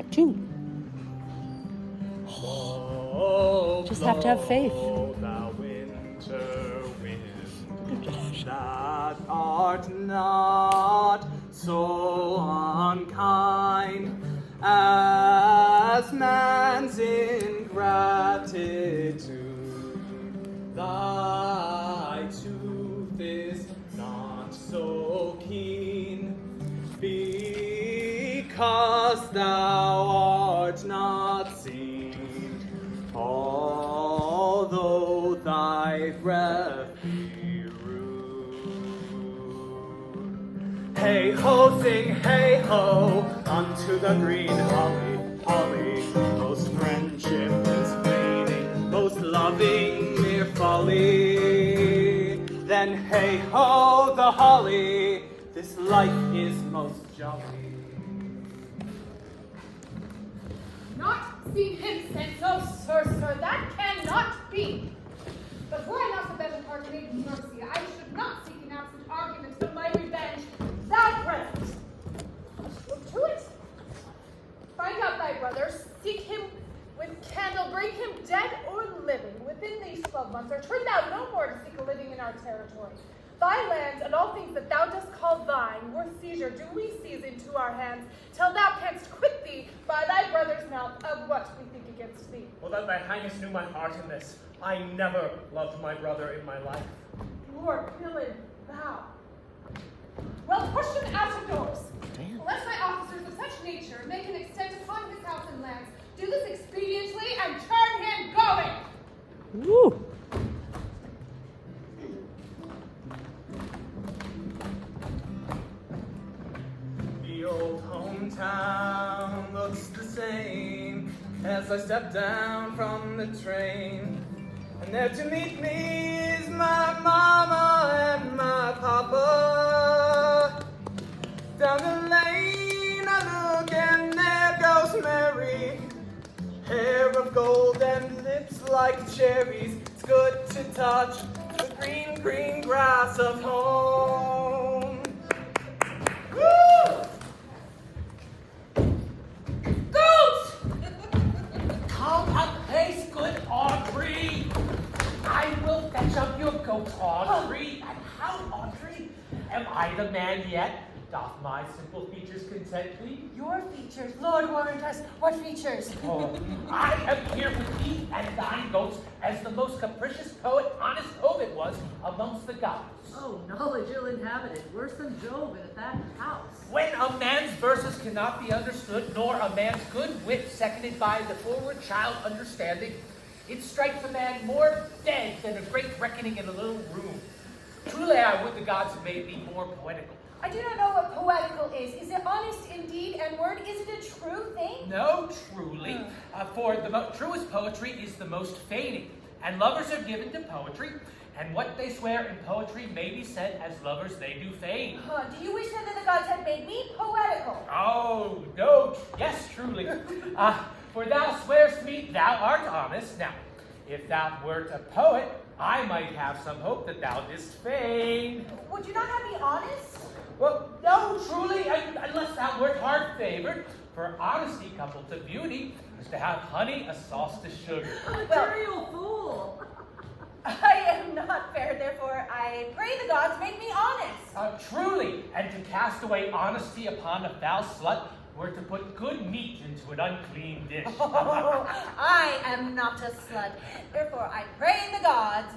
that too. Just have to have faith. Thou winter wind, that art not so unkind as man's ingratitude. Thy tooth is not so keen, because thou art not seen, although thy breath be rude. Hey ho, sing hey ho, unto the green holly, holly. Most friendship is fading, most loving mere folly. Then hey ho, the holly, this life is most jolly. Not seen him since, oh sir, that cannot be. But were I not the better part made mercy, I should not seek an absent argument, but my revenge, thou present. Look to it. Find out thy brother, seek him with candle, bring him dead or living within these 12 months, or turn thou no more to seek a living in our territory. Thy lands and all things that thou dost call thine, worth seizure, do we seize into our hands, till thou canst quit thee by thy brother's mouth of what we think against thee. Well, that thy highness knew my heart in this. I never loved my brother in my life. Lord, villain, thou. Well, push him out of doors. Damn. Let my officers of such nature make an extent upon his house and lands. Do this expediently and turn him going. Woo! The old hometown looks the same as I step down from the train. And there to meet me is my mama and my papa. Down the lane I look and there goes Mary. Hair of gold and lips like cherries. It's good to touch the green, green grass of home. Woo! Goats! Come apace, good Audrey. I will fetch up your goat, Audrey. And how, Audrey? Am I the man yet? Doth my simple features content thee? Your features, Lord warrant us. What features? Oh, I am here with thee and thine goats as the most capricious poet honest Ovid was amongst the gods. Oh, knowledge ill inhabited, worse than Jove in a thatched house. When a man's verses cannot be understood, nor a man's good wit seconded by the forward child understanding, it strikes a man more dead than a great reckoning in a little room. Truly I would the gods had made me more poetical. I do not know what poetical is. Is it honest indeed, and word, is it a true thing? No, truly. For the truest poetry is the most feigning, and lovers are given to poetry, and what they swear in poetry may be said as lovers they do feign. Do you wish then that the gods had made me poetical? Oh, no, yes, truly. For thou swearest to me thou art honest. Now, if thou wert a poet, I might have some hope that thou didst feign. Would you not have me honest? Well, no, truly, unless thou wert hard-favored, for honesty coupled to beauty is to have honey a sauce to sugar. Material fool! I am not fair, therefore I pray the gods make me honest. Truly, and to cast away honesty upon a foul slut were to put good meat into an unclean dish. Oh, I am not a slut, therefore I pray the gods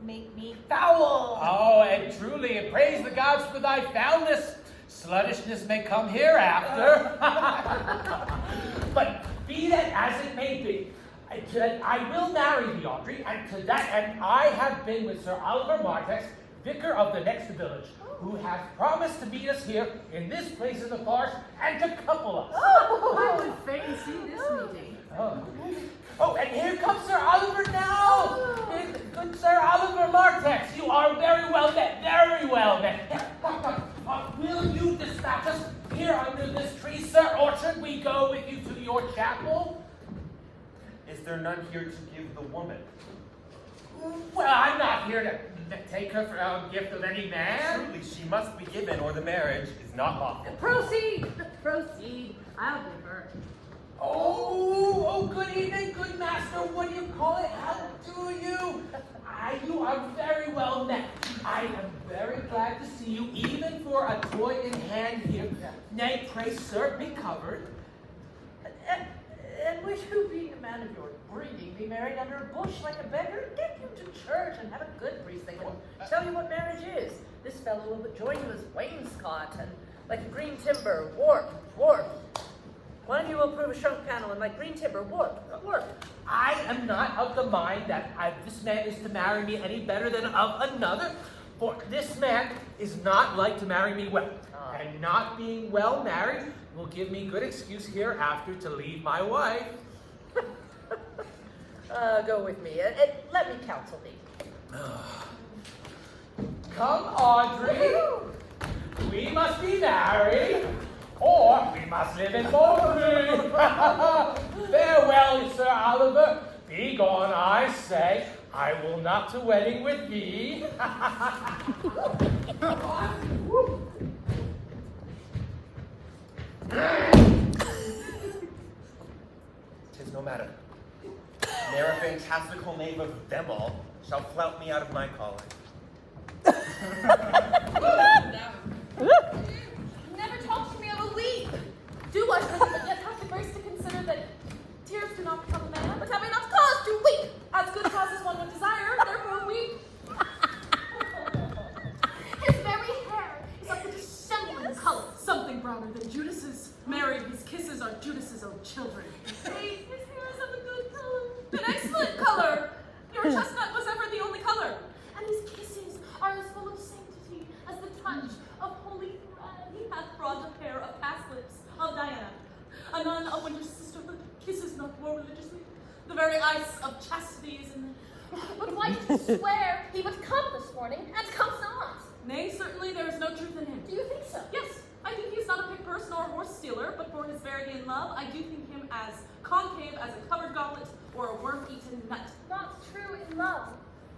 make me foul. Oh, and truly, and praise the gods for thy foulness. Sluttishness may come hereafter. But be that as it may be, I will marry thee, Audrey, and I have been with Sir Oliver Martex, vicar of the next village, who has promised to meet us here in this place in the forest and to couple us. I would fain see this meeting. Oh, and here comes Sir Oliver now. Good Sir Oliver Martex, you are very well met, very well met. Will you dispatch us here under this tree, sir, or should we go with you to your chapel? Is there none here to give the woman? Well, I'm not here to take her for a gift of any man. Truly, she must be given, or the marriage is not lawful. Proceed! Proceed. I'll give her. Oh, good evening, good master. What do you call it? How do you? You are very well met. I am very glad to see you, even for a toy in hand here. Nay, pray, sir, be covered. And would you, being a man of your breeding, be married under a bush like a beggar? Get you to church and have a good priest that can tell you what marriage is. This fellow will join you as wainscot and like a green timber, warp. One of you will prove a shrunk panel and like green timber, warp. I am not of the mind that this man is to marry me any better than of another, for this man is not like to marry me well. And not being well married will give me good excuse hereafter to leave my wife. Go with me and let me counsel thee. Come, Audrey. We must be married, or we must live in poverty. Farewell, Sir Oliver. Be gone, I say. I will not to wedding with thee. Tis no matter. Ne'er a fantastical knave of them all shall flout me out of my calling. Never talk to me of a weep. Do I but yet have the grace to consider that tears do not become a man, but have I not cause to weep? As good cause as one would desire, therefore weep. His very hair is of the dissembling color, something browner than Judas's. Married, his kisses are Judas's own children. His hair is of a good color, an excellent color. Your chestnut was ever the only color. And his kisses are as full of sanctity as the touch of holy thread. He hath brought a pair of past lips of Diana, a nun of winter's sister, but kisses not more religiously. The very ice of chastity is in them. But why did he swear he would come this morning and comes not? Nay, certainly there is no truth in him. Do you think so? Yes. I think he's not a pick purse nor a horse stealer, but for his verity in love, I do think him as concave as a covered goblet or a worm-eaten nut. Not true in love.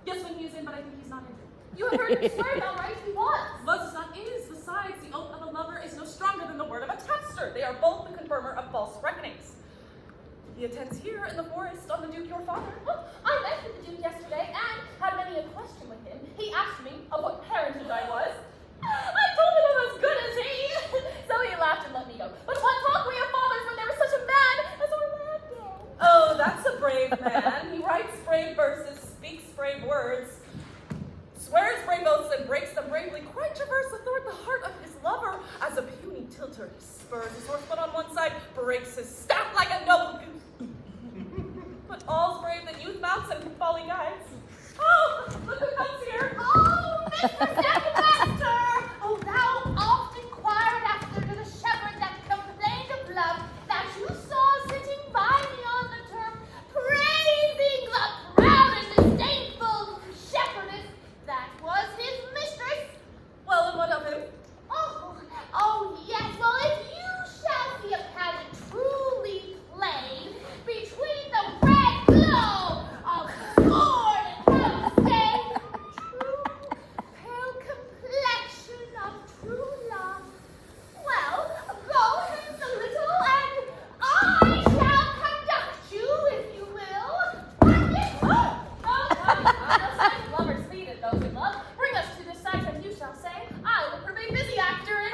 Yes, when he is in, but I think he's not in. You have heard him swear about right he was. Was is not is. Besides, the oath of a lover is no stronger than the word of a tapster. They are both the confirmer of false reckonings. He attends here in the forest on the Duke your father. Oh, I met with the Duke yesterday and had many a question with him. He asked me of what parentage I was. I told him I was as good as he. So he laughed and let me go. But what talk we of fathers when there was such a man as Orlando? Oh, that's a brave man. He writes brave verses, speaks brave words, swears brave oaths and breaks them bravely, quite traverse athwart the heart of his lover as a puny tilter. He spurs his horse foot on one side, breaks his staff like a noble goose. But all's brave that youth mounts and folly guides. Oh, look who comes here. Oh, Mr. Master! Oh, thou oft inquired after to the shepherd that complained of love that you saw sitting by me on the turf, praising the proud and disdainful shepherdess that was his mistress. Well, and what of him? Oh, yes. Well, if you shall see a pageant truly played between the red glow of sword and pale stay, true pale complexion of true love. Well, go hence a little, and I shall conduct you, if you will. Those lovers feed at those in love. Bring us to this sight, and you shall say, I will prove a busy actor in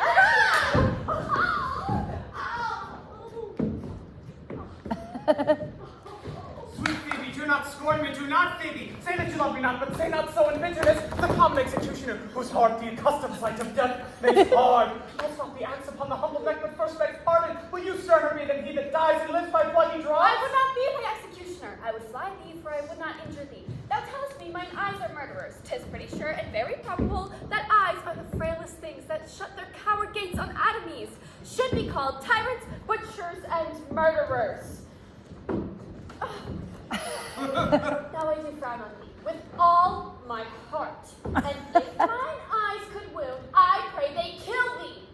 Sweet Phoebe, do not scorn me, do not, Phoebe. Say that you love me not, but say not so in bitterness. The common executioner, whose heart the accustomed sight of death makes hard. Calls not the axe upon the humble neck, but first begs pardon. Will you sterner be than he that dies and lives by bloody draws? I would not be thy executioner. I would fly thee, for I would not injure thee. Thou tellest me mine eyes are murderers. 'Tis pretty sure and very probable that eyes are the frailest things that shut their coward gates on enemies. Should be called tyrants, butchers, and murderers. Now I do frown on thee with all my heart, and if mine eyes could wound, I pray they kill thee.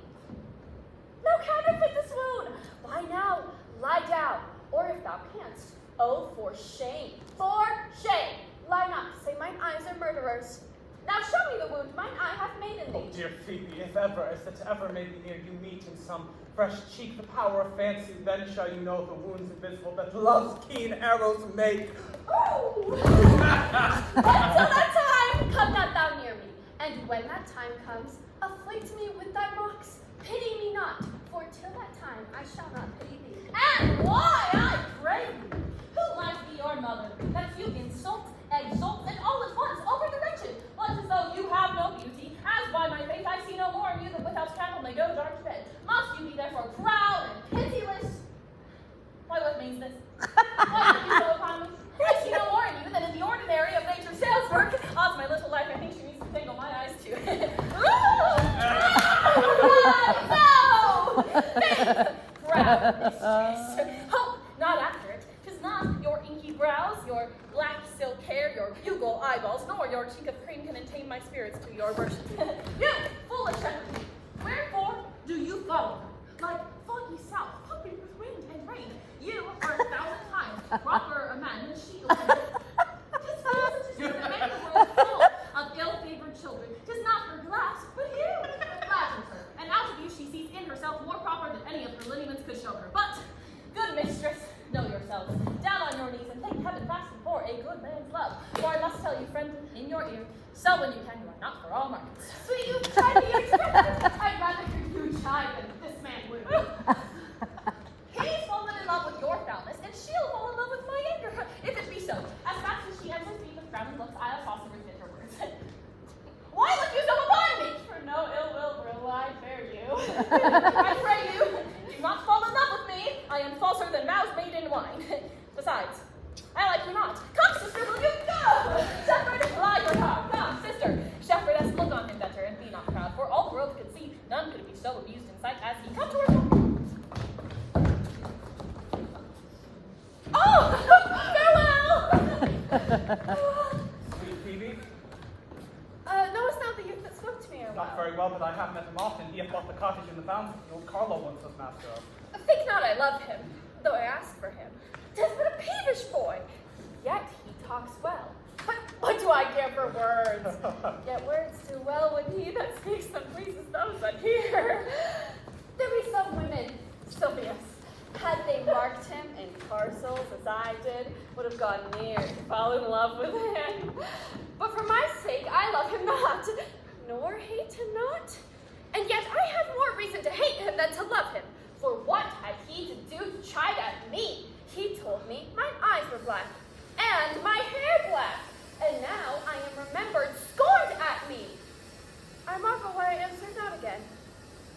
No counterfeit this wound. Why now, lie down, or if thou canst, oh, for shame, lie not, say mine eyes are murderers. Now show me the wound mine eye hath made in indeed. Oh, dear Phoebe, if ever, as that ever may be near, you meet in some fresh cheek the power of fancy, then shall you know the wounds invisible that love's keen arrows make. Oh! But till that time, come not thou near me. And when that time comes, afflict me with thy mocks. Pity me not, for till that time I shall not pity thee. And why, I pray you? Who might be your mother, that you insult, exalt, and all at once over the wretched, but as though you have no beauty, as by my faith I see no more in you than without candle may go dark to bed. Must you be therefore proud and pitiless? Why, what means this? Why look you so upon me? I see no more in you than in the ordinary of nature's sales work. Odds my little life, I think she needs to tingle my eyes too. No! Faith! Proud mistress. Hope, not after it. 'Tis not your inky brows, your black silk hair, your bugle eyeballs, nor your cheek of cream can attain my spirits to your worship. You, foolish shepherd, wherefore do you follow her? Like foggy south, pumping with wind and rain. You are 1,000 times proper a man than she is. 'Tis pleasant to see that many the world full of ill-favored children. 'Tis not her glass, but you that flatters her. And out of you she sees in herself more proper than any of her lineaments could show her. But, good mistress, know yourselves. Down on your knees and thank heaven fasting for a good man's love. For I must tell you, friend, in your ear, sell when you can, you are not for all markets. So you try me expressive. I'd rather hear you chide than this man would. He's fallen in love with your foulness, and she'll fall in love with my anger. If it be so, as fast as she enters me with frowning looks, I'll toss her with bitter words. Why look you so upon me? For no ill will I bear you. I pray you, do not fall in love with me. I am falser than vows made in wine. Besides, I like you not. Come, sister, will you go? Shepherd, lie your tongue. Come, sister. Shepherdess, look on him better, and be not proud. For all the world could see, none could be so abused in sight as he. Come to her. Oh, farewell! Sweet Phoebe, Knowest thou the youth that spoke to me a not while? very well, but I have met him often. He hath bought the cottage in the bounds that the old Carlo once was master of. Think not I love him, though I ask for him. 'Tis but a peevish boy, yet he talks well. But what do I care for words? Yet words do well when he that speaks them pleases those that hear. There be some women, Sylvius, had they marked him in parcels as I did, would have gone near to fall in love with him. But for my sake, I love him not, nor hate him not. And yet I have more reason to hate him than to love him. For what had he to do to chide at me? He told me mine eyes were black, and my hair black, and now I am remembered scorned at me. I marvel why I answered not again.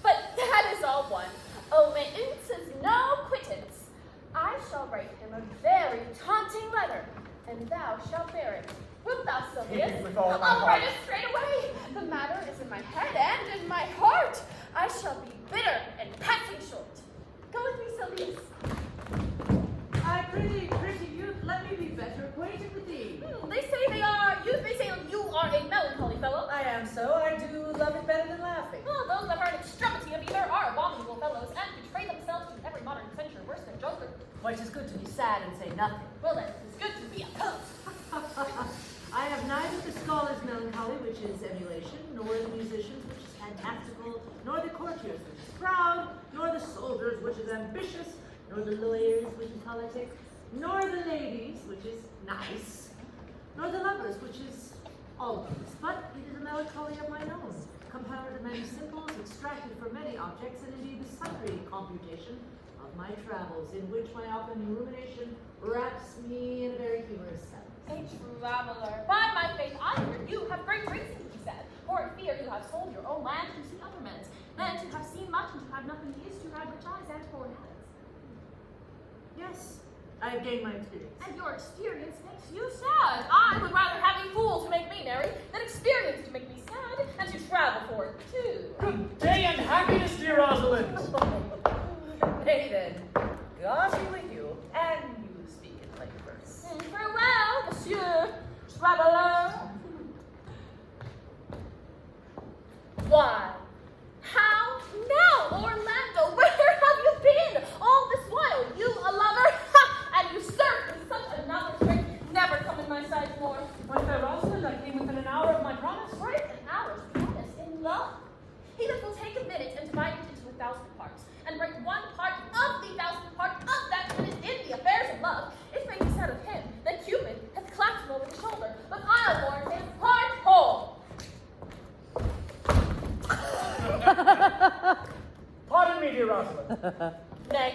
But that is all one. Omittance is no quittance. I shall write him a very taunting letter, and thou shalt bear it. Wilt thou, Sylvius? With all my I'll write heart. it straight away. The matter is in my head and in my heart. I shall be bitter and passing short. Go with me, Sylvius. I pretty youth, let me be better acquainted with thee. They say you are a melancholy fellow. I am so. I do love it better than laughing. Well, those that are an extremity of either are abominable fellows and betray themselves to every modern censure worse than Joker. Why, 'tis good to be sad and say nothing. Well then, it's good to be a poet. I have neither the scholar's melancholy, which is emulation, nor the musician's, which is fantastical, nor the courtier's, which is proud, nor the soldier's, which is ambitious, nor the lawyer's, which is politic, nor the lady's, which is nice, nor the lover's, which is all those. But it is a melancholy of mine own, compounded of many symbols, extracted from many objects, and indeed the sundry computation of my travels, in which my often rumination wraps me in a very humorous sense. A traveler. By my faith, I hear you have great reason to be sad. For in fear you have sold your own land to see other men's, then to have seen much and to have nothing is to have rich eyes and poor hands. Yes, I have gained my experience. And your experience makes you sad. I would rather have a fool to make me merry than experience to make me sad and to travel for it too. Good day and happiness, dear Rosalind. Nay then, God be with you, and you speak in plain verse. Farewell, Monsieur Traveler. Why? How now, Orlando? Where have you been all this while? You a lover? Ha! And you served with such another trick. Never come in my sight more. My fair Rosalind, I came within an hour of my promise. Break an hour's promise in love. Nay,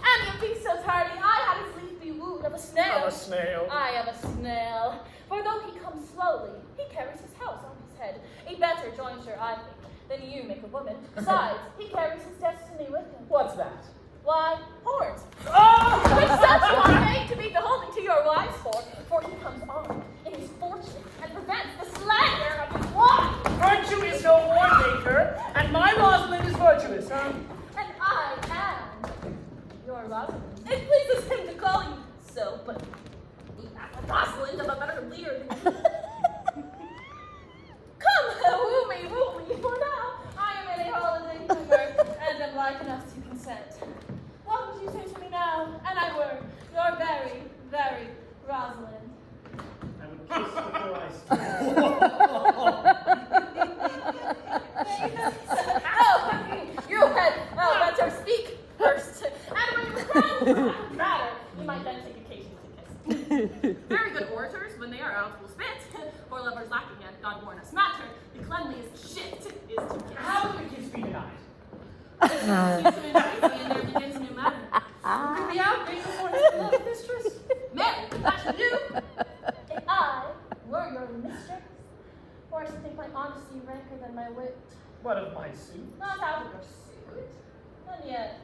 and you be so tardy, I had his leaf be wooed of a snail. Of a snail. I of a snail. For though he comes slowly, he carries his house on his head. A better jointure, I think, than you make a woman. Besides, he carries his destiny with him. What's that? Why, horns. Oh! Which such you are made to be beholden to your wives for he comes armed in his fortune and prevents the slander of his wife. Virtue is no war maker, and my Rosalind is virtuous, huh? And I am your Rosalind. It pleases him to call you so, but Rosalind, I'm a better leader than you. Come, woo me, for now I am in a holiday humor, and am like enough to consent. What would you say to me now, and I were your very, very Rosalind? I would kiss before I Oh, you had better speak first. And when you crown matter, you might then take occasion to kiss. Very good orators, when they are out, will spit. For lovers lacking yet, God warn us matter. The cleanliest shift is to kiss. How would the kiss be denied? And there begins a new matter. Could be out day before his beloved mistress. Mary, that you do. If I were your mistress, or I should think my honesty ranker than my wit. What of my suit? Not out of your suit, and yet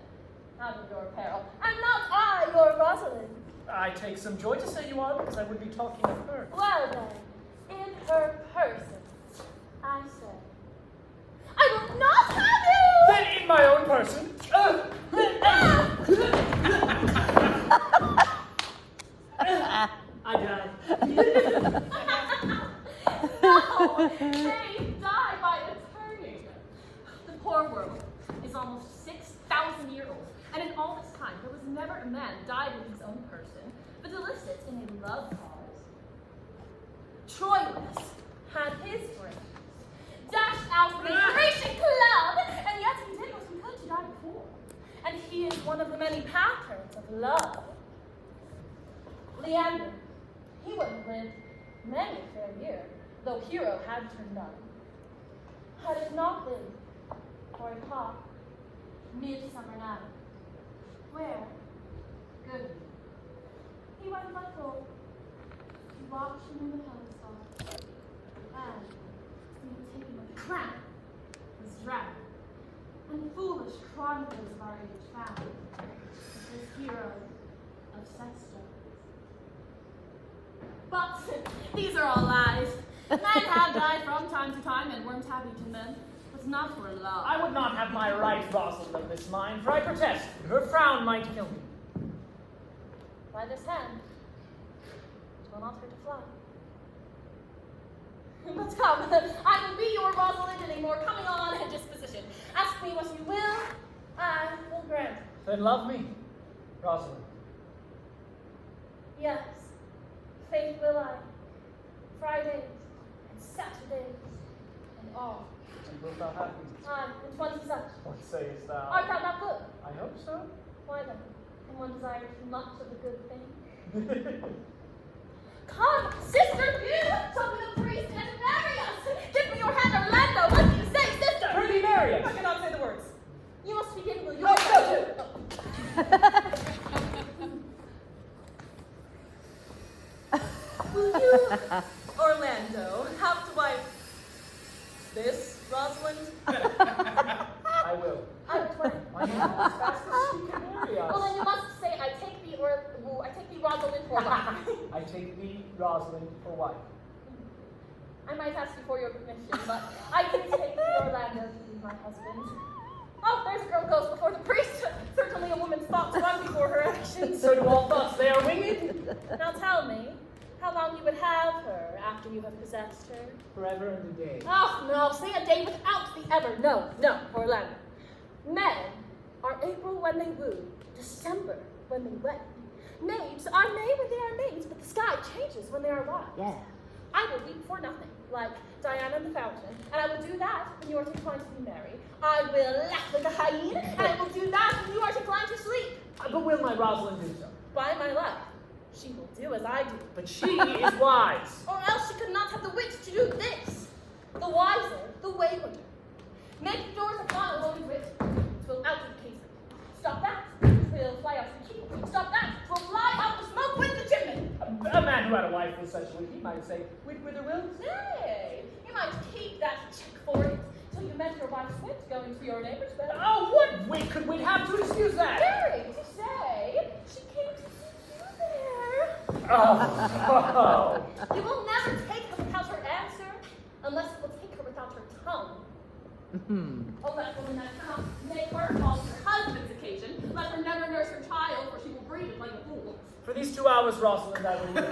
out of your apparel. Am not I your Rosalind? I take some joy to say you are, because I would be talking of her. Well then, in her person, I say, I will not have you! Then in my own person. I died. No, they die by attorney. The poor world is almost 6,000 years old, and in all this time, there was never a man died in his own person, but illicit in a love cause. Troilus had his brains dashed out with a Grecian club, and yet he did what he could to die poor. And he is one of the many patterns of love. Leander, he would have lived many a fair year, though hero had turned none. Had it not been for a hot midsummer night, where, good, he went by gold, he watched him in the hillside, and he had taken a crown, was drowned, and foolish chronicles of our age found this hero of Sexton. But these are all lies. Men have died from time to time, and worms have eaten them, but not for love. I would not have my right Rosalind of this mind, for I protest, her frown might kill me. By this hand, it will not hurt to fly. But come, I will be your Rosalind in a more coming on disposition. Ask me what you will, I will grant. Then love me, Rosalind. Yes, faith will I. Fridays and Saturdays and all. And wilt thou have me? Aye, and 20 such. What sayest thou? Art thou not good? I hope so. Why then, can one desire too much of a good thing? Come, sister, you shall be the priest and marry us. Give me your hand, Orlando. What do you say, sister? Prithee, marry us. I cannot say the words. You must begin, will you? No, no. Will you, Orlando, have to wife this Rosalind? I will. I will twain. Why not? As fast as she can marry us. Well, then you must say, I take thee, Rosalind for wife. I take thee, Rosalind, for wife. I might ask you for your permission, but I do take thee, Orlando, to be my husband. Oh, there's a girl goes before the priest. Certainly a woman's thoughts run before her actions. So do all thoughts they are winged? Now tell me, how long you would have her after you have possessed her? Forever and a day. Oh, no, say a day without the ever. No, Orlando. Men are April when they woo, December when they wed. Maids are May when they are maids, but the sky changes when they are wives. Yeah. I will weep for nothing, like Diana in the fountain, and I will do that when you are inclined to be merry. I will laugh like a hyena, and I will do that when you are inclined to sleep. But will my Rosalind do so? By my life, she will do as I do. But she is wise. Or else she could not have the wit to do this. The wiser, the waywarder. Make the doors of God always writ, 'twill out of the casement. Stop that. Twill fly out the key. Stop that. Twill fly out the smoke with the chimney. A man who had a wife with such a wit, he might say, wit with a will. Nay, you might keep that check for it till you met your wife's wit going to your neighbor's bed. Oh, what wit could we have to excuse that? Very to say, she came to see you there. Oh. You will never take her without her answer, unless it will take her without her tongue. Oh, that woman that cannot make her call her husband's occasion. Let her never nurse her child, for she will breed it like a fool. For these 2 hours, Rosalind, I will leave you.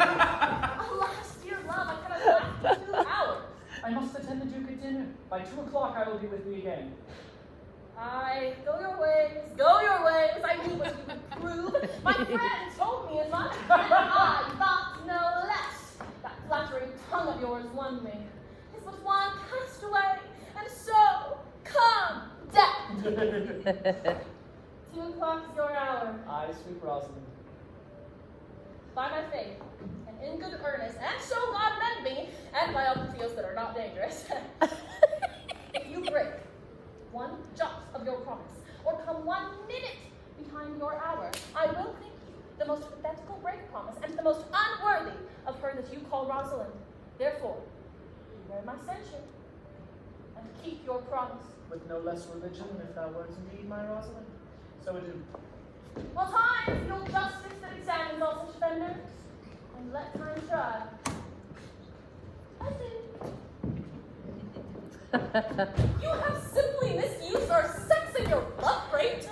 Alas, dear love, I cannot last for 2 hours. I must attend the Duke at dinner. By 2 o'clock, I will be with thee again. Aye, go your ways, go your ways. I knew what you would prove. My friend told me as much, and I thought no less. That flattering tongue of yours won me. It's but one castaway, and so come death. 2 o'clock is your hour. Aye, sweet Rosalind. By my faith, and in good earnest, and so God mend me, and by all conceals that are not dangerous. If you break 1 jot of your promise, or come 1 minute behind your hour, I will think you the most pathetical break promise, and the most unworthy of her that you call Rosalind. Therefore, beware my censure, and keep your promise. With no less religion, if thou wert indeed my Rosalind. So adieu. Well, time is your justice that examines all such offenders, and let time try. You have simply misused our sex in your love rate.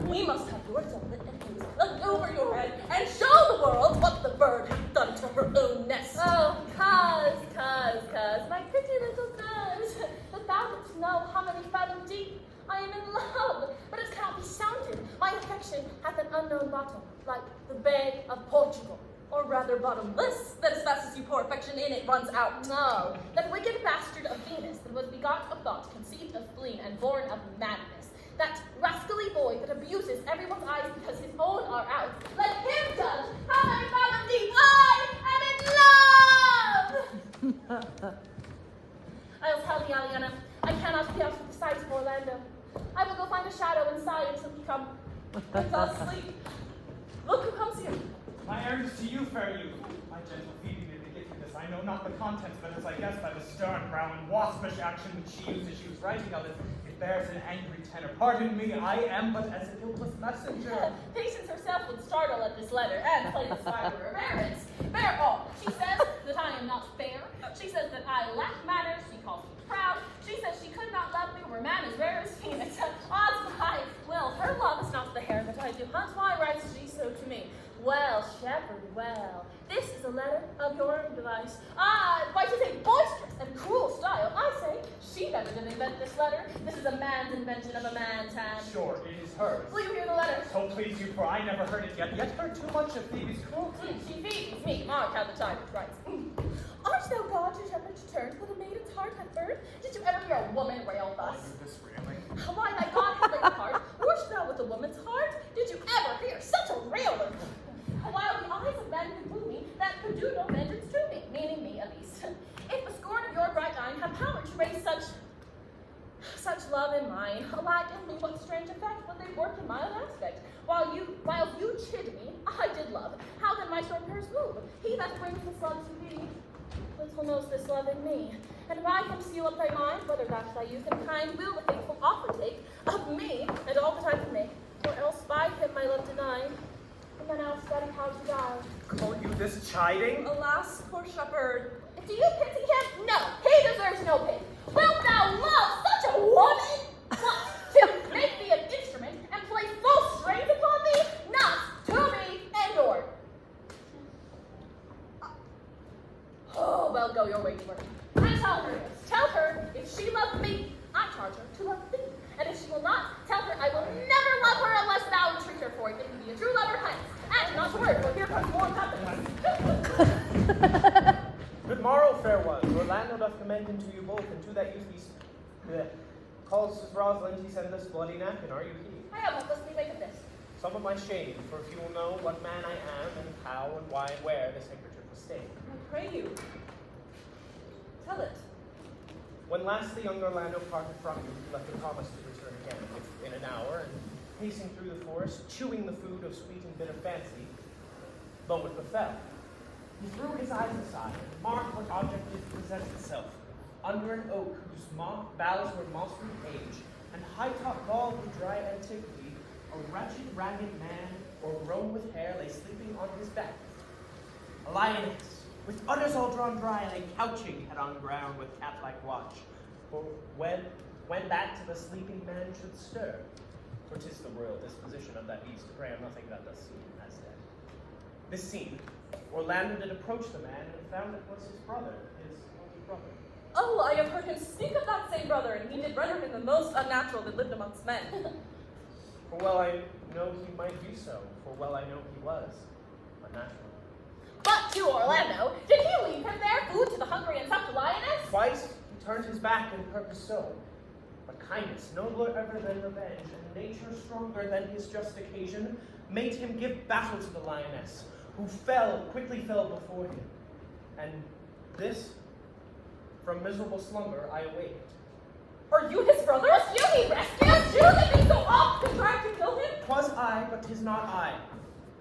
We must have your doublet and wings plucked over your head and show the world what the bird hath done to her own nest. Oh, cuz, my pretty little cuz, that thou didst know how many fathom deep I am in love, but it cannot be sounded. My affection hath an unknown bottom, like the Bay of Portugal. Or rather bottomless, that as fast as you pour affection in, it runs out. No, that wicked bastard of Venus, that was begot of thought, conceived of spleen, and born of madness. That rascally boy that abuses everyone's eyes because his own are out. Let him judge how many fathom deep I am in love! I'll tell thee, Aliana, I cannot be out of the sight of Orlando. I will go find a shadow inside until he come. Until sleep. Look who comes here. My errand is to you, fair youth. My gentle Phoebe may be gifted this. I know not the contents, but as I guess by the stern brow and waspish action which she used as she was writing of it, it bears an angry tenor. Pardon me, I am but as a guiltless messenger. Patience herself would startle at this letter, and play the spider. Bear all. She says that I am not fair. She says that I lack manners. She calls me proud. She says she could not love me were man as rare as Phoenix. Odds by, well, her love is not the hair that I do hunt. Why writes she so to me? Well, shepherd, well, this is a letter of your own device. Why to say boisterous and cruel style, I say she never did invent this letter. This is a man's invention of a man's hand. Sure, it is hers. Will you hear the letter? So please you, for I never heard it yet heard too much of Phoebe's cruelty. She feeds me. Mark how the tyrant writes. Art thou God to shepherd to turn with a maiden's heart hath burned? Did you ever hear a woman rail thus? This railing. Why, thy God hath laid heart. Wert thou with a woman's heart? Did you ever hear such a railer? While the eyes of men could woo me, that could do no vengeance to me, meaning me at least. If the scorn of your bright eye have power to raise such love in mine, why tell me what strange effect would they work in my own aspect? While you chid me, I did love. How then might your prayers move? He that brings this love to thee, little knows this love in me. And by him seal up thy mind, whether that thy youth and kind will the faithful offer take of me, and all that I can make, or else by him my love deny. And then I'll study how to die. Call you this chiding? Alas, poor shepherd. Do you pity him? No, he deserves no pity. Wilt thou love such a woman? What, to make thee an instrument and play false strings upon thee? Not to be endured. Oh, well, go your way to her. And tell her this. Tell her if she loved me, I charge her to love thee. And if she will not, tell her I will never love her unless thou entreat her for it. If you be a true lover, hence. And not to word, for here comes more company. Good morrow, fair ones. Orlando doth commend him to you both, and to that youth he calls his Rosalind, he sendeth bloody napkin. Are you he? I am. What does me make of this? Somewhat my shame, for if you will know what man I am, and how and why and where this handkerchief was stained. I pray you. Tell it. When last the young Orlando parted from you, he left a promise to return again, if in an hour, and pacing through the forest, chewing the food of sweet and bitter fancy, lo it befell. He threw his eyes aside and marked what object did present itself, under an oak whose boughs were mossy with age, and high-top bald with dry antiquity, a wretched, ragged man, o'ergrown with hair, lay sleeping on his back. A lioness, with udders all drawn dry, lay couching head on ground with cat-like watch, for when that to the sleeping man should stir, for 'tis the royal disposition of that beast to prey on nothing that does seem as dead. This scene, Orlando did approach the man and found it was his brother, his only brother. Oh, I have heard him speak of that same brother, and he did render him the most unnatural that lived amongst men. For well I know he might do so, for well I know he was unnatural. But to Orlando, did he leave him there, food to the hungry and such lioness? Twice he turned his back in purpose so, but kindness nobler ever than revenge, and nature stronger than his just occasion, made him give battle to the lioness, who quickly fell before him. And this, from miserable slumber, I awaked. Are you his brother? Was you he rescued? You that he so oft contrived to kill him? 'Twas I, but 'tis not I.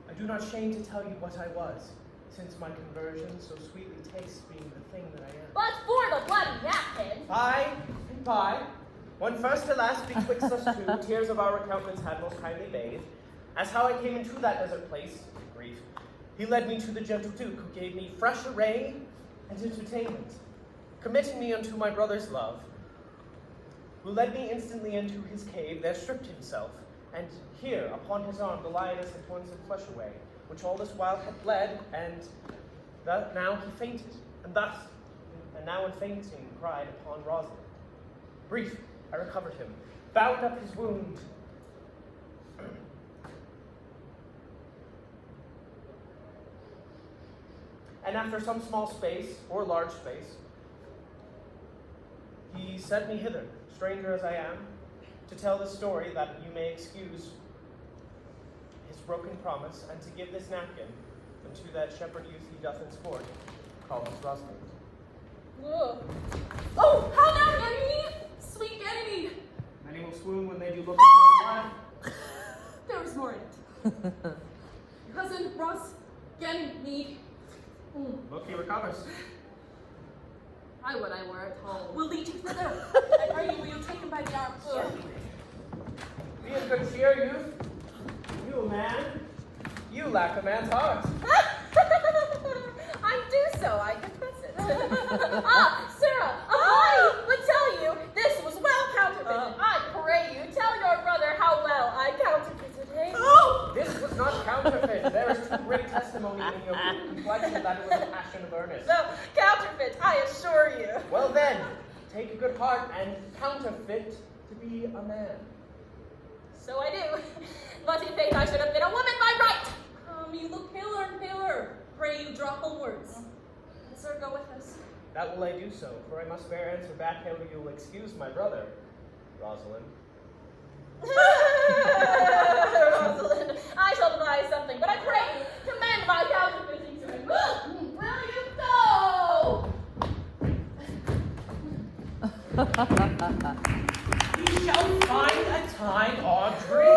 I do not shame to tell you what I was, since my conversion so sweetly tastes being the thing that I am. But for the bloody napkin. By, when first to last betwixt us two, tears of our countenance had most kindly bathed, as how I came into that desert place, grief, he led me to the gentle Duke, who gave me fresh array and entertainment, committing me unto my brother's love, who led me instantly into his cave, there stripped himself, and here, upon his arm, the lioness had torn some flesh away, which all this while had bled, and now he fainted, and now in fainting cried upon Rosalind. Brief, I recovered him, bound up his wound, and after some small space, or large space, he sent me hither, stranger as I am, to tell the story that you may excuse his broken promise, and to give this napkin unto that shepherd youth he doth in sport, called his Rosalind. Ugh. Oh, how now, Ganymede! Sweet Ganymede! Many will swoon when they do look at my life. There is more in it. Cousin Ross Ganymede. Look, he recovers. I would I were at home. We'll lead you thither. I pray you, will you take him by the arm? Be of good cheer, youth. You, man, you lack a man's heart. I do so, I confess it. Sarah, I would tell you this was well counterfeited. I pray you, tell your brother how well I counterfeited him. Oh! This was not counterfeit. There is too great testimony in your complexion that it was a passion of earnest. No, counterfeit, I assure you. Well then, take a good heart and counterfeit to be a man. So I do. But in faith I should have been a woman by right. You look paler and paler. Pray you draw homewards. Sir, go with us. That will I do so, for I must bear answer back how you will excuse my brother, Rosalind. Rosalind, I shall devise something, but I pray you, commend my counterfeiting to him. Will you go? We shall find a time, Audrey.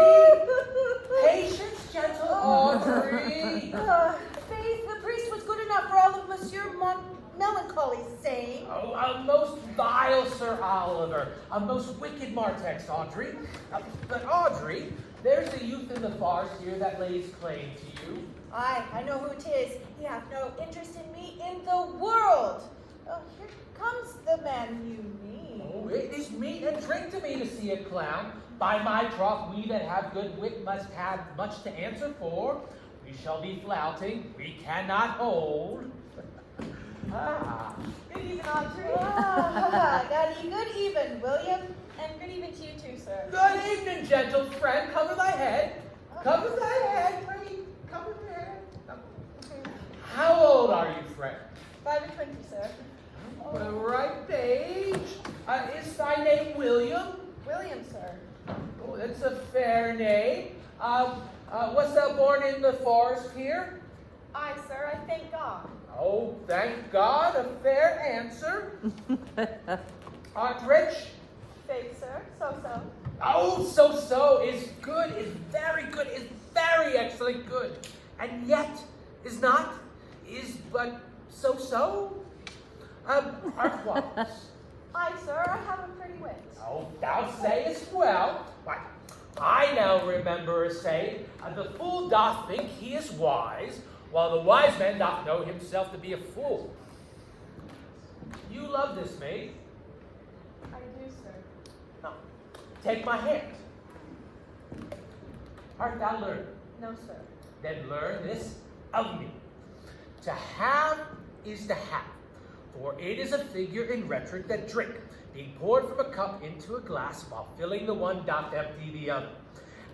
Patience, gentle Audrey. Faith, the priest was good enough for all of Monsieur Melancholy's saying. Oh, a most vile Sir Oliver, a most wicked Martex, Audrey. But Audrey, there's a youth in the forest here that lays claim to you. Aye, I know who it is. He hath no interest in me in the world. Oh, here comes the man you mean. Oh, it is meat and drink to me to see a clown. By my troth, we that have good wit must have much to answer for. We shall be flouting, we cannot hold. Good even, Audrey. Good even, William. And good evening to you too, sir. Good evening, gentle friend. Cover thy head. Cover thy head, pray. Cover thy head. How old are you, friend? 5 and 20, sir. The right age. Is thy name William? William, sir. Oh, that's a fair name. Was thou born in the forest here? Aye, sir, I thank God. Oh, thank God, a fair answer. Art rich? Faith, sir, so. Oh, so is good, is very good, is very excellent good. And yet is not, is but so. Our qualities. Aye, sir, I have a pretty wit. Oh, thou sayest well. Why, I now remember a saying, the fool doth think he is wise, while the wise man doth know himself to be a fool. You love this maid? I do, sir. No. Take my hand. Art thou learned? No, sir. Then learn this of me. To have is to have, for it is a figure in rhetoric that drink, being poured from a cup into a glass, while filling the one doth empty the other.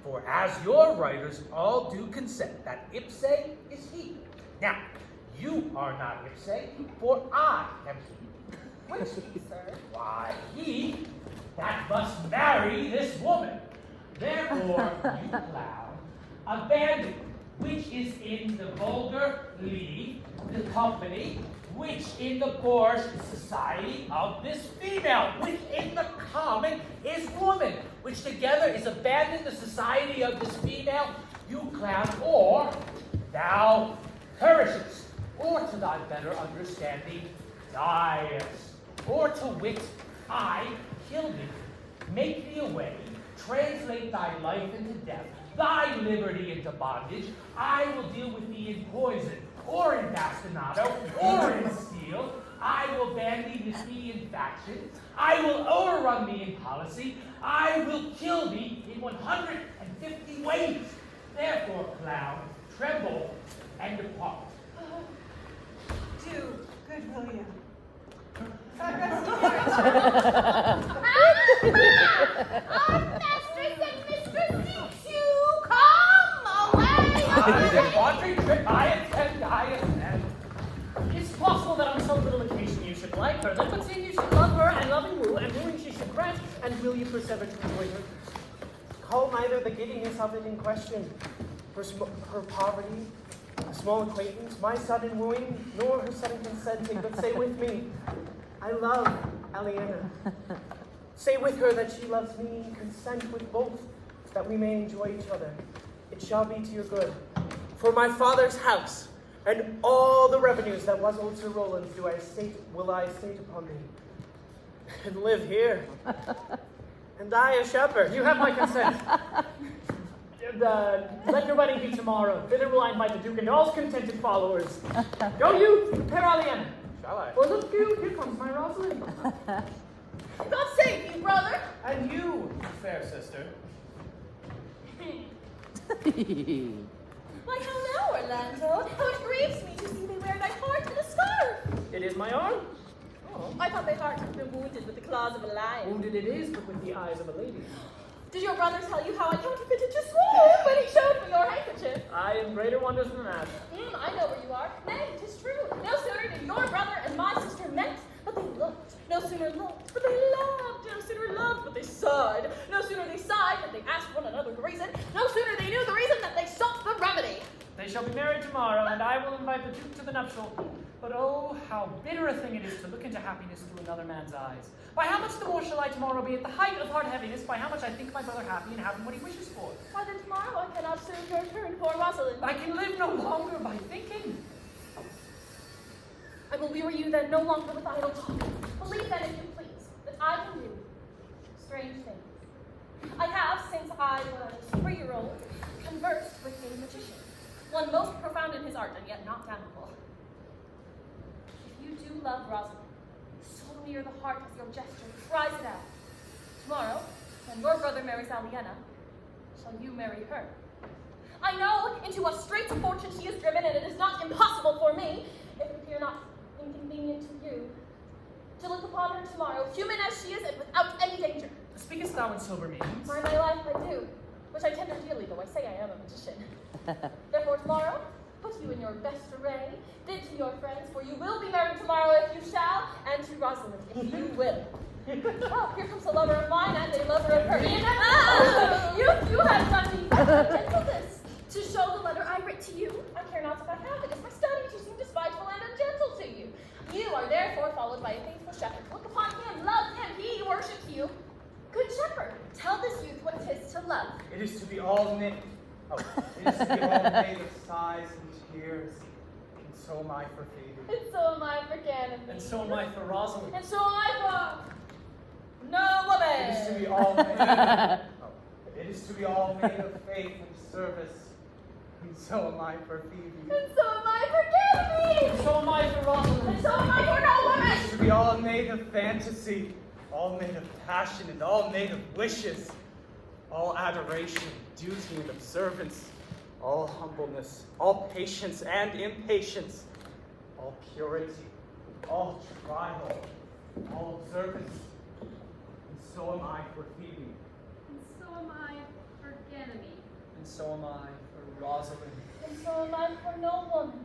For as your writers all do consent, that ipse is he. Now, you are not ipse, for I am he. Which he, sir? Why, he that must marry this woman. Therefore, you clown, abandon, which is in the vulgar league, the company, which in the coarse society of this female, which in the common is woman, which together is abandon the society of this female, you clown, or thou perishest, or to thy better understanding, diest, or to wit, I kill thee, make thee away, translate thy life into death, thy liberty into bondage. I will deal with thee in poison, or in bastinado, or in steel. I will bandy with thee in faction. I will overrun thee in policy. I will kill thee in 150 ways. Therefore, clown, tremble and depart. Do, good William. Our mistress and mistress to come away! I attend. It's possible that on some little occasion you should like her, then but seeing you should love her, and loving woo, and wooing she should grant, and will you persever to enjoy her? Call neither the giddiness of it in question, her poverty, a small acquaintance, my sudden wooing, nor her sudden consenting, but say with me, I love Aliena. Say with her that she loves me, consent with both, that we may enjoy each other. It shall be to your good. For my father's house, and all the revenues that was old Sir Roland's will I estate upon thee, and live here, and I a shepherd. You have my consent. Let your wedding be tomorrow. Thither will I invite the Duke and all his contented followers. Go you, prepare Aliena. Shall I? For look you, here comes my Rosalind. God save you, brother! And you, fair sister. Why, how now, Orlando? How it grieves me to see thee wear thy heart in a scarf! It is my arm. Oh, I thought thy heart had been wounded with the claws of a lion. Wounded it is, but with the eyes of a lady. Did your brother tell you how I counterfeited your swoon when he showed me your handkerchief? I am greater wonders than that. I know where you are. Nay, 'tis true. No sooner did your brother and my sister met, but they looked. No sooner looked, but they loved. No sooner loved, but they sighed. No sooner they sighed, but they asked one another the reason. No sooner they knew the reason, that they sought the remedy. They shall be married tomorrow, and I will invite the Duke to the nuptial. But oh, how bitter a thing it is to look into happiness through another man's eyes. By how much the more shall I tomorrow be at the height of heart heaviness, by how much I think my brother happy and have him what he wishes for. Why then tomorrow I cannot soon return for Rosalind. I can live no longer by thinking. I will weary you then no longer with idle talk. Believe then, if you please, that I can do strange things. I have, since I was 3-year-old, conversed with a magician, one most profound in his art, and yet not damnable. If you do love Rosalind, so near the heart as your gesture cries it out. Tomorrow, when your brother marries Aliena, shall you marry her? I know into what straits of fortune she is driven, and it is not impossible for me, if it appear not inconvenient to you, to look upon her tomorrow, human as she is, and without any danger. Speakest thou in sober means? For my life I do, which I tender dearly, though I say I am a magician. Therefore tomorrow, put you in your best array, bid to your friends, for you will be married tomorrow if you shall, and to Rosalind if you will. Oh, here comes a lover of mine and a lover of her. You have done me gentleness to show the letter I writ to you. I care not if I have it. It's my study to seem despiteful and ungentle to you. You are therefore followed by a faithful shepherd. Look upon him, love him, he worships you. Good shepherd, tell this youth what 'tis to love. It is to be all knit. Oh, it is to be all made of sighs and tears. And so am I for Phoebe. And so am I for Ganymede. And so am I for Rosalind. And so am I for... No woman. It is to be all made. It is to be all made of faith and service. And so am I for Phoebe. And so am I for Ganymede. And so am I for Rosalind. And so am I for no woman. It is to be all made of fantasy, all made of passion, and all made of wishes. All adoration, duty, and observance. All humbleness, all patience and impatience. All purity, all trial, all observance. And so am I for Phoebe. And so am I for Ganymede. And so am I for Rosalind. And so am I for no woman.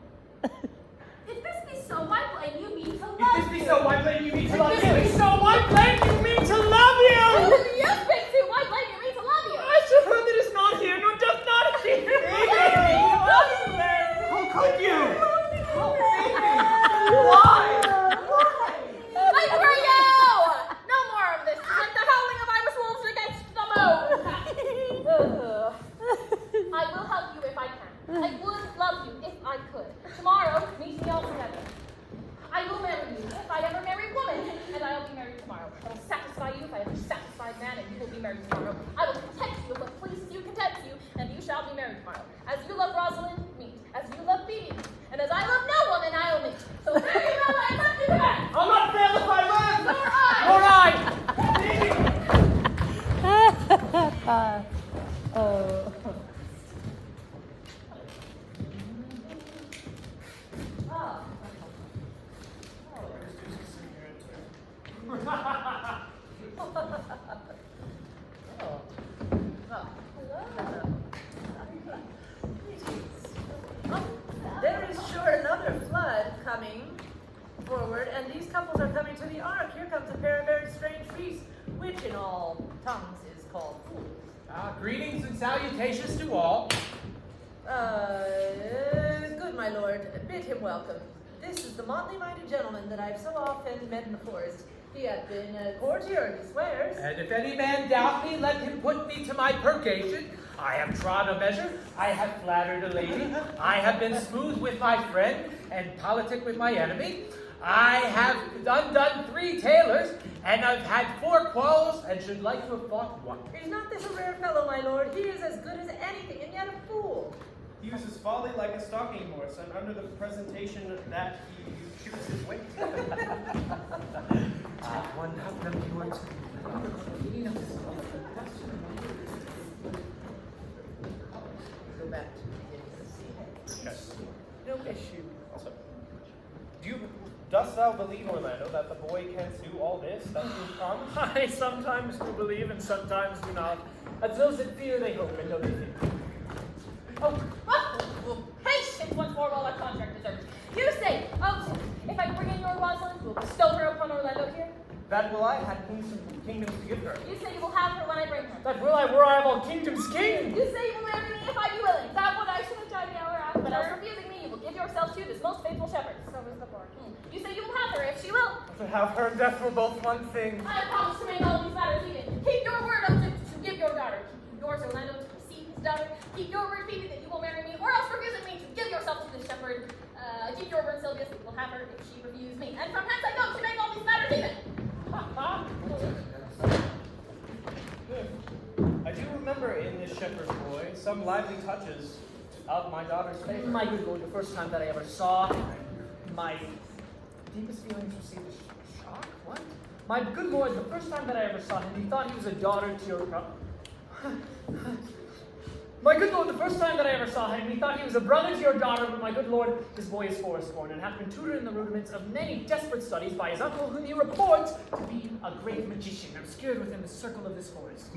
If this be so, why blame you me to love If this be so, why blame you me to love If you? this be so, why blame you me to love you? You speak to, why blame you me to love you? I should her that is not here, nor doth not hear. How could you? Why? I pray you! No more of this. Like the howling of Irish wolves against the moon. I will help you if I can. I would love you if I could. Tomorrow, meet me all together. I will marry you if I ever marry woman, and I will be married tomorrow. I will satisfy you if I ever satisfied man, and you will be married tomorrow. I will protect you if what pleases you contents you, and you shall be married tomorrow. As you love Rosalind, meet. As you love Phoebe, meet. And as I love no woman, I will meet. So fare you well, and let me back. I'll not fail if I live! Nor I. All right. Oh. There is sure another flood coming forward, and these couples are coming to the ark. Here comes a pair of very strange beasts, which in all tongues is called fools. Greetings and salutations to all. Good, my lord. Bid him welcome. This is the motley-minded gentleman that I've so often met in the forest. He hath been a courtier, he swears. And if any man doubt me, let him put me to my purgation. I have trod a measure, I have flattered a lady, I have been smooth with my friend, and politic with my enemy. I have undone 3 tailors, and I've had 4 quarrels, and should like to have fought 1. Is not this a rare fellow, my lord? He is as good as anything, and yet a fool. He uses folly like a stalking horse, and under the presentation that he shoots his weight. One of them towards Go back to the beginning of the scene. Yes. No issue. Also, dost thou believe, Orlando, that the boy can do all this that he promised? I sometimes do believe and sometimes do not. As those that fear, they hope, and know they fear. Oh, patience once more while our contract is over. You say, if I bring in your Rosalind, will bestow her upon Orlando here? That will I have kingdoms to give her. You say you will have her when I bring her. That will I, were I of all kingdoms king. You say you will marry me if I be willing. That would I should have tried the hour after. But else refusing me, you will give yourself to this most faithful shepherd. So is the bargain. You say you will have her if she will. To have her and death were both one thing. I have promised to make all these matters even. Keep your word to give your daughter. Keep yours, Orlando, to receive his daughter. Keep your word, Phoebe, that you will marry me, or else refusing me to give yourself to this shepherd. Keep your word, Sylvius, that you will have her if she refuse me. And from hence I go to make all these matters even. I do remember in this shepherd's boy some lively touches of my daughter's faith. My good lord, the first time that I ever saw, my deepest feelings received a shock. What? My good lord, the first time that I ever saw him, he thought he was a daughter to your. My good lord, the first time that I ever saw him, he thought he was a brother to your daughter, but my good lord, this boy is forest-born, and hath been tutored in the rudiments of many desperate studies by his uncle, whom he reports to be a great magician, obscured within the circle of this forest.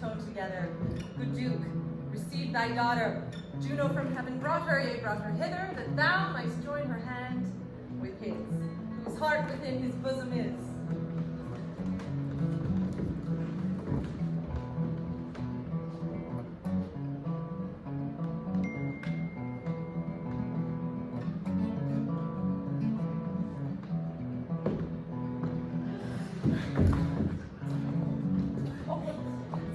home together. Good Duke, receive thy daughter. Juno from heaven brought her hither, that thou mightst join her hand with his, whose heart within his bosom is.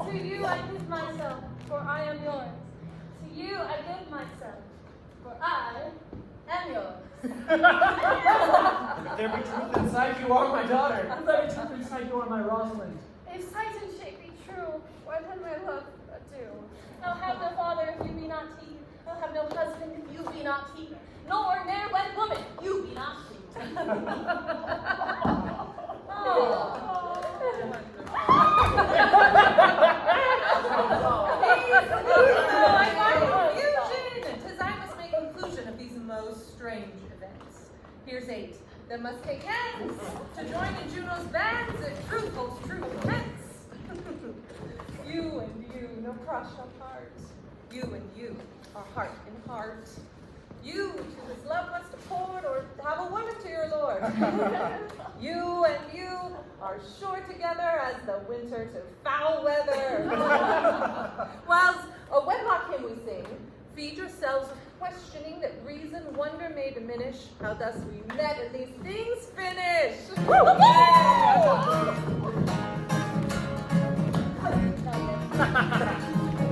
To you I give myself, for I am yours. To you I give myself, for I am yours. If there be truth inside, you are my daughter. If there be truth inside, you are my Rosalind. If sight and shape be true, what can my love do? I'll have no father if you be not he. I'll have no husband if you be not he. Nor ne'er wed woman if you be not she. Tis I must make conclusion of these most strange events. Here's 8 that must take hands to join in Juno's bands if truth holds true hence. You and you, no crush shall part. You and you are heart in heart. You to his love must accord, or have a woman to your lord. You and you are sure together as the winter to foul weather. Whilst a wedlock hymn we sing, feed yourselves with questioning that reason wonder may diminish. How thus we met and these things finish.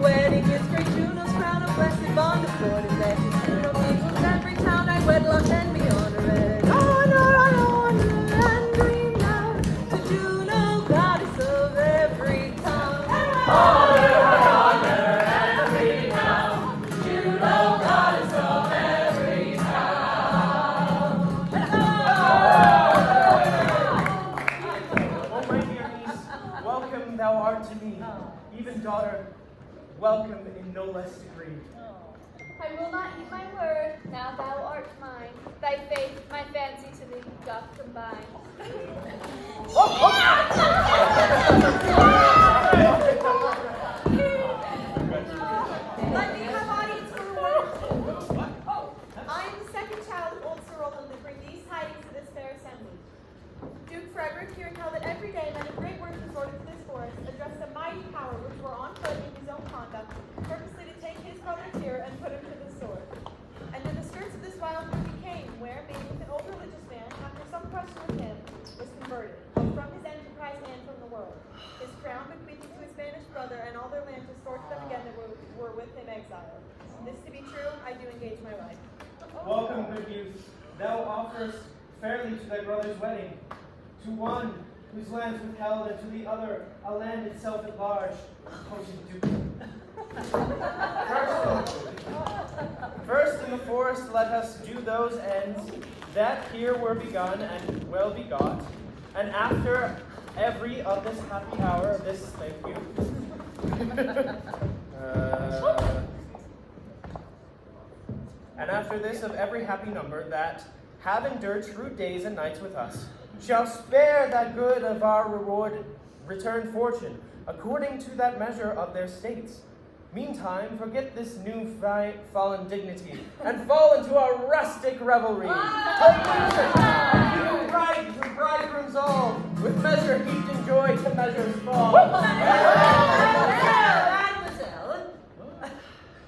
Wedding is great Juno's crown, a blessed bond of Lord and there to Juno peoples every town I wedlock and be honored. Honor and green now to Juno, goddess of every town. Honor and green now, Juno, goddess of every town. Oh, my dear niece, welcome thou art to me. Even daughter, welcome in no less degree. I will not eat my word, now thou art mine. Thy faith, my fancy to thee doth combine. Let me have audience for a word. I am the second child of old Sir Roland that bring these tidings to this fair assembly. Duke Frederick, hearing how that every day men of great worth resorted to this forest, addressed a mighty power which were on foot in his own conduct, purposely to take his brother's ear and put him to the sword. And in the skirts of this wild wood he came, where, meeting with an old religious man, after some question with him, was converted, both from his enterprise and from the world. His crown bequeathed to his banished brother, and all their lands restored to them again that were with him exiled. This to be true, I do engage my life. Welcome, good youth. Thou offerest fairly to thy brother's wedding. To one whose lands withheld, and to the other a land itself at large. Potent Duke. First in the forest let us do those ends that here were begun and well begot, and after every of this happy hour, this thank you. And after this of every happy number that have endured true days and nights with us, shall spare that good of our reward return fortune, according to that measure of their states. Meantime, forget this new fallen dignity, and fall into our rustic revelry. Take music, you bridegrooms all, with measure heaped in joy to measures fall. Mademoiselle,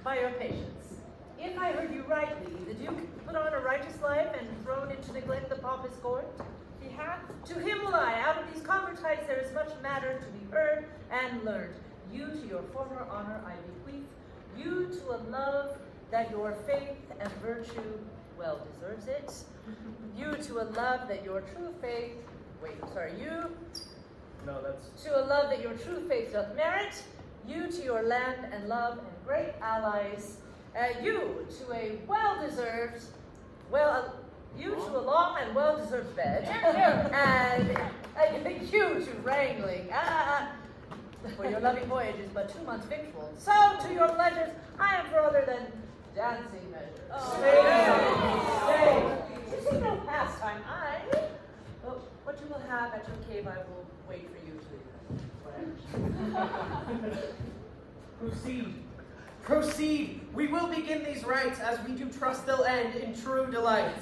by your patience, if I heard you rightly, the Duke put on a righteous life and thrown into neglect the pompous court? He hath. To him will I, out of these convertites there is much matter to be heard and learned. You to your former honor I bequeath, you to a love that your faith and virtue well deserves it, you to a love that your true faith, to a love that your true faith doth merit, you to your land and love and great allies, you to a well-deserved, you to a long and well-deserved bed, and you to wrangling, for your loving voyage is but 2 months victual. So to your pleasures, I am for other than dancing measures. Stay. This is no pastime. What you will have at your cave, I will wait for you to. Proceed. Proceed. We will begin these rites as we do trust they'll end in true delight.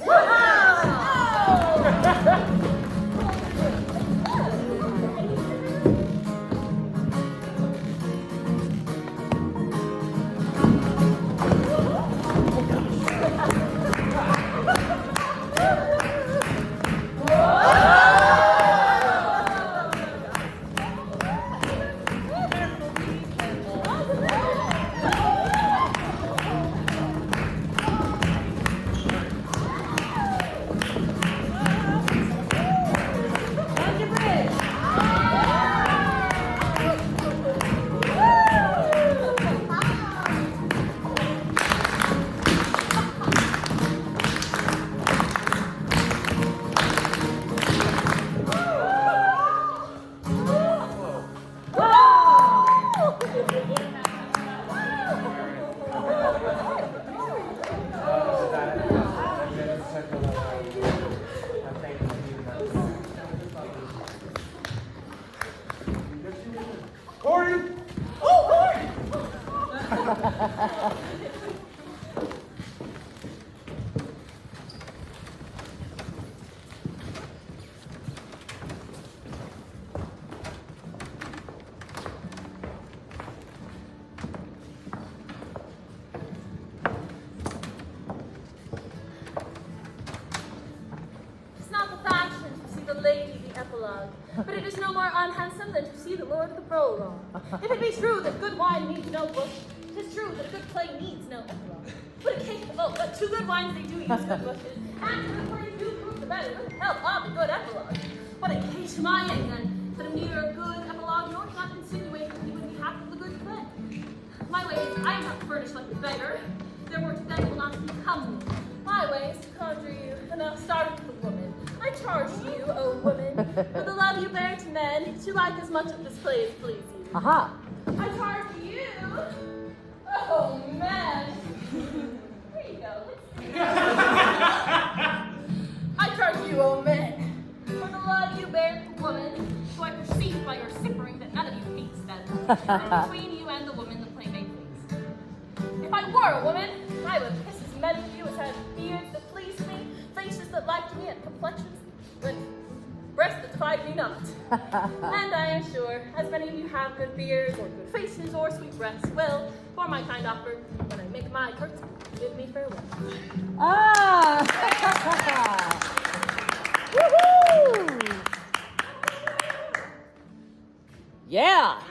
But it is no more unhandsome than to see the Lord of the Prologue. If it be true that good wine needs no bush, it is true that a good play needs no epilogue. But two good wines they do use good bushes, and to the party do prove the better with the help of the good epilogue. What a case am I in then, that a neither good epilogue nor not insinuate that he would be half of the good play. My way is I am not furnished like a beggar, therefore to them will not become me. My way is to conjure you, and I'll start with the woman. I charge you, O woman, with the love you bear to men, to like as much of this play as please you. Aha. I charge you, oh man. Here you go. I charge you, O men, for the love you bear to woman, so I perceive by your simpering that none of you hates them. And between you and the woman, the play may please. If I were a woman, I would kiss as many of you as had beards that please me, faces that liked me, and complexions with breasts that defied me not. And I am sure, as many of you have good beards, or good faces, or sweet breasts, will, for my kind offer, when I make my curtsy, bid me farewell. Ah! Woohoo! Yeah!